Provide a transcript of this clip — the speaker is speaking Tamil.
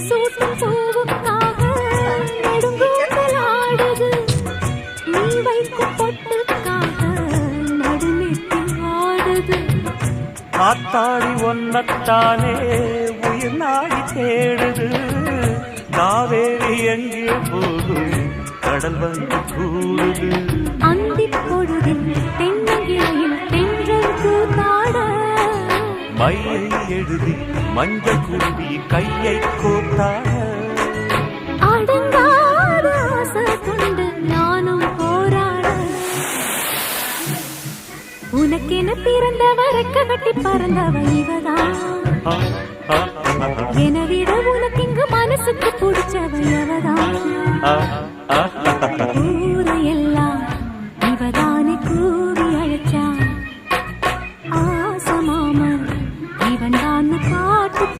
சூட்டும் பூவுக்காக நெடுங்கூந்தலாடுது. நீ வைக்கும் பொட்டுக்காக நடுநெட்டில் ஆடுது. காத்தாடி ஒன்னத்தானே உயிர் நாடி தேடுது. காவேரி எங்கே போகும் கடல் வந்து கூடுது. அந்திப் பொழுதில் தென்னங்கிளையில் தென்றல் கூத்தாட மையை எழுதி மஞ்சள் குருவி கையை கோத்தாட அடங்காத ஆசை கொண்டு நானும் போராட. உனக்கென பிறந்தவ ரெக்க கட்டி பறந்தவ இவதான். எனவிட உனக்கு இங்கு மனசுக்கு பிடிச்சவ எவதான். ஊரையெல்லாம் இவதானே கூ